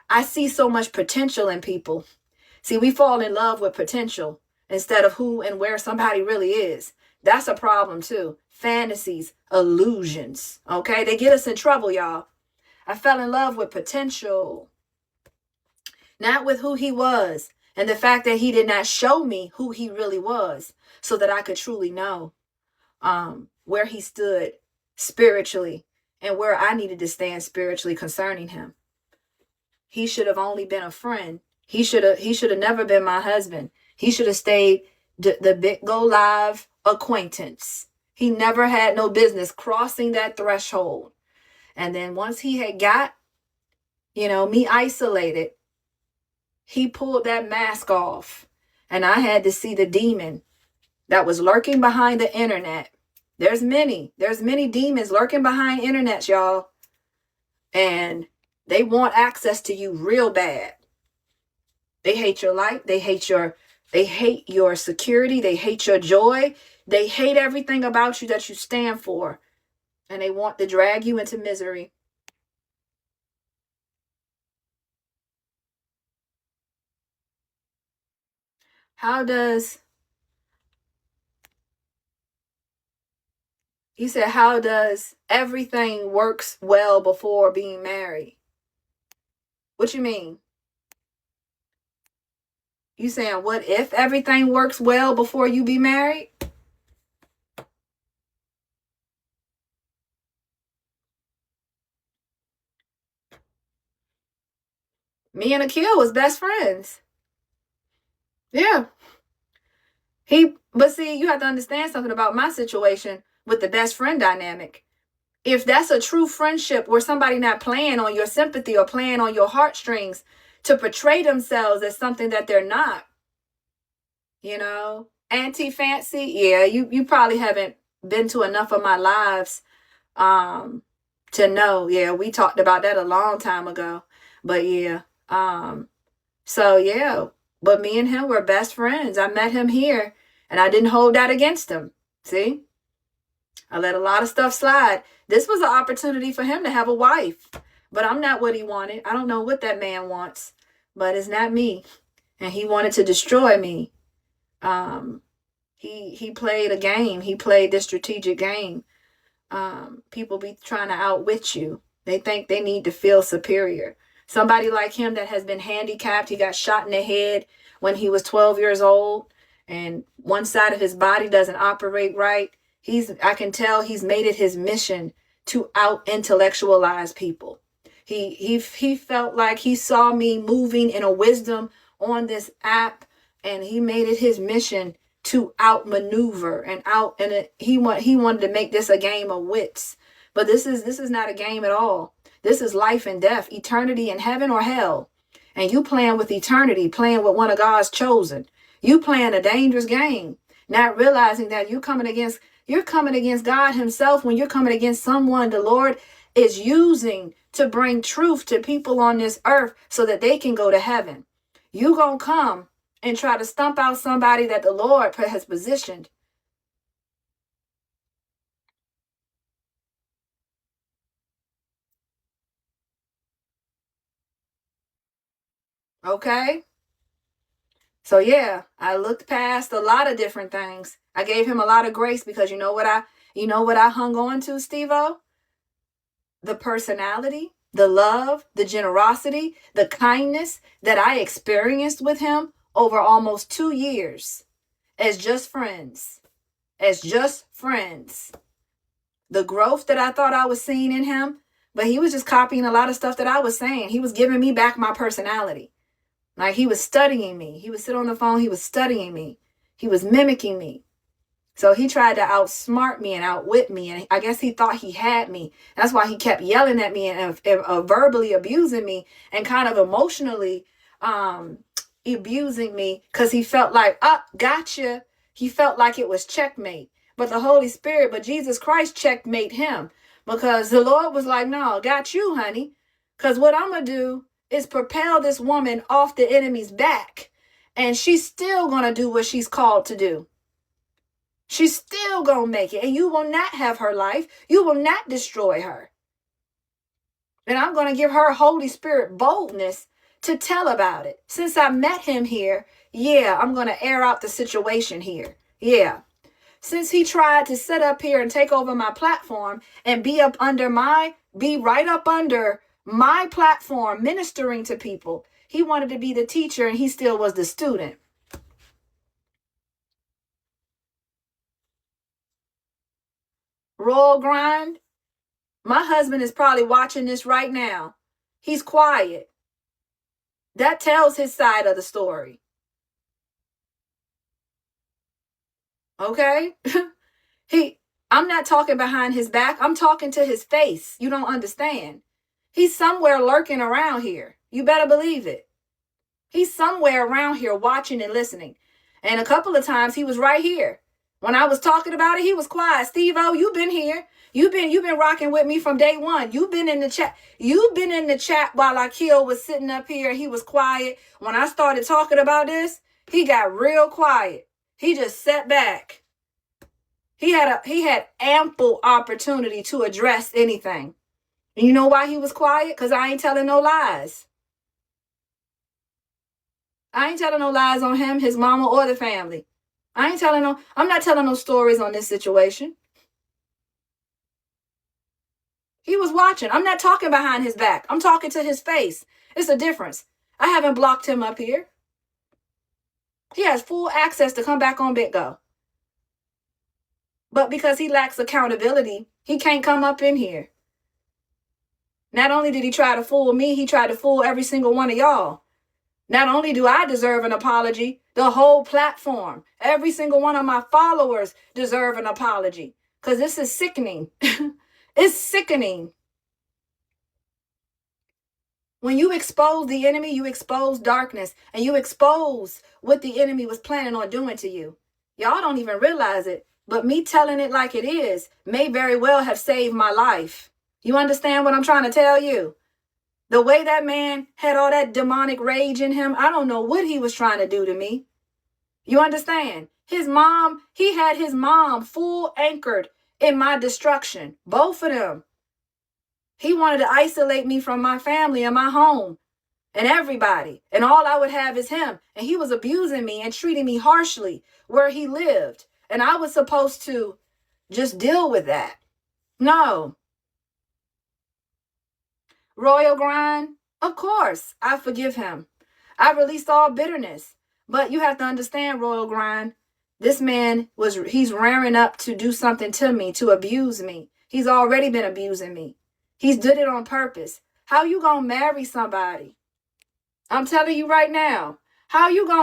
I see so much potential in people. See, we fall in love with potential instead of who and where somebody really is. That's a problem too. Fantasies, illusions, okay? They get us in trouble, y'all. I fell in love with potential, not with who he was, and the fact that he did not show me who he really was so that I could truly know where he stood spiritually and where I needed to stand spiritually concerning him. He should have only been a friend. He should have never been my husband. He should have stayed the big go live acquaintance. He never had no business crossing that threshold. And then once he had got, me isolated, he pulled that mask off. And I had to see the demon that was lurking behind the internet. There's many demons lurking behind internets, y'all. And they want access to you real bad. They hate your light. They hate your security. They hate your joy. They hate everything about you that you stand for. And they want to drag you into misery. He said, how does everything works well before being married? What you mean? You saying, what if everything works well before you be married? Me and Akil was best friends. Yeah. But see, you have to understand something about my situation with the best friend dynamic. If that's a true friendship where somebody not playing on your sympathy or playing on your heartstrings to portray themselves as something that they're not, anti-fancy, yeah, you probably haven't been to enough of my lives to know. Yeah, we talked about that a long time ago. But yeah, so yeah, but me and him were best friends. I met him here and I didn't hold that against him. See? I let a lot of stuff slide. This was an opportunity for him to have a wife, but I'm not what he wanted. I don't know what that man wants, but it's not me. And he wanted to destroy me. He played a game. He played this strategic game. People be trying to outwit you. They think they need to feel superior. Somebody like him that has been handicapped, he got shot in the head when he was 12 years old, and one side of his body doesn't operate right. I can tell he's made it his mission to out-intellectualize people. He felt like he saw me moving in a wisdom on this app, and he made it his mission to outmaneuver he wanted to make this a game of wits. But this is not a game at all. This is life and death, eternity in heaven or hell. And you playing with eternity, playing with one of God's chosen. You playing a dangerous game, not realizing that you're coming against God himself when you're coming against someone the Lord is using to bring truth to people on this earth so that they can go to heaven. You gonna come and try to stump out somebody that the Lord has positioned. Okay? So yeah, I looked past a lot of different things. I gave him a lot of grace because you know what I hung on to, Steve-O? The personality, the love, the generosity, the kindness that I experienced with him over almost 2 years as just friends. The growth that I thought I was seeing in him, but he was just copying a lot of stuff that I was saying. He was giving me back my personality. Like he was studying me. He would sit on the phone. He was studying me. He was mimicking me. So he tried to outsmart me and outwit me. And I guess he thought he had me. That's why he kept yelling at me and verbally abusing me and kind of emotionally abusing me because he felt like, gotcha. He felt like it was checkmate. But the Holy Spirit, but Jesus Christ checkmate him because the Lord was like, no, got you, honey. Because what I'm going to do is propel this woman off the enemy's back. And she's still going to do what she's called to do. She's still going to make it. And you will not have her life. You will not destroy her. And I'm going to give her Holy Spirit boldness to tell about it. Since I met him here, yeah, I'm going to air out the situation here. Yeah. Since he tried to sit up here and take over my platform and be right up under my platform, ministering to people. He wanted to be the teacher and he still was the student. Royal Grind, my husband is probably watching this right now. He's quiet. That tells his side of the story. Okay? I'm not talking behind his back. I'm talking to his face. You don't understand. He's somewhere lurking around here. You better believe it. He's somewhere around here watching and listening. And a couple of times he was right here. When I was talking about it, he was quiet. Steve-O, you've been here. You've been rocking with me from day one. You've been in the chat. You've been in the chat while Akil was sitting up here. He was quiet. When I started talking about this, he got real quiet. He just sat back. He had ample opportunity to address anything. And you know why he was quiet? Because I ain't telling no lies. I ain't telling no lies on him, his mama, or the family. I'm not telling no stories on this situation. He was watching. I'm not talking behind his back. I'm talking to his face. It's a difference. I haven't blocked him up here. He has full access to come back on BitGo. But because he lacks accountability, he can't come up in here. Not only did he try to fool me, he tried to fool every single one of y'all. Not only do I deserve an apology, the whole platform, every single one of my followers deserve an apology. Because this is sickening. It's sickening. When you expose the enemy, you expose darkness. And you expose what the enemy was planning on doing to you. Y'all don't even realize it. But me telling it like it is may very well have saved my life. You understand what I'm trying to tell you? The way that man had all that demonic rage in him, I don't know what he was trying to do to me. You understand? His mom, he had his mom full anchored in my destruction. Both of them. He wanted to isolate me from my family and my home and everybody. And all I would have is him. And he was abusing me and treating me harshly where he lived. And I was supposed to just deal with that. No. Royal Grind, of course, I forgive him. I released all bitterness. But you have to understand, Royal Grind, this man he's raring up to do something to me, to abuse me. He's already been abusing me. He's did it on purpose. How you gonna marry somebody? I'm telling you right now. How you gonna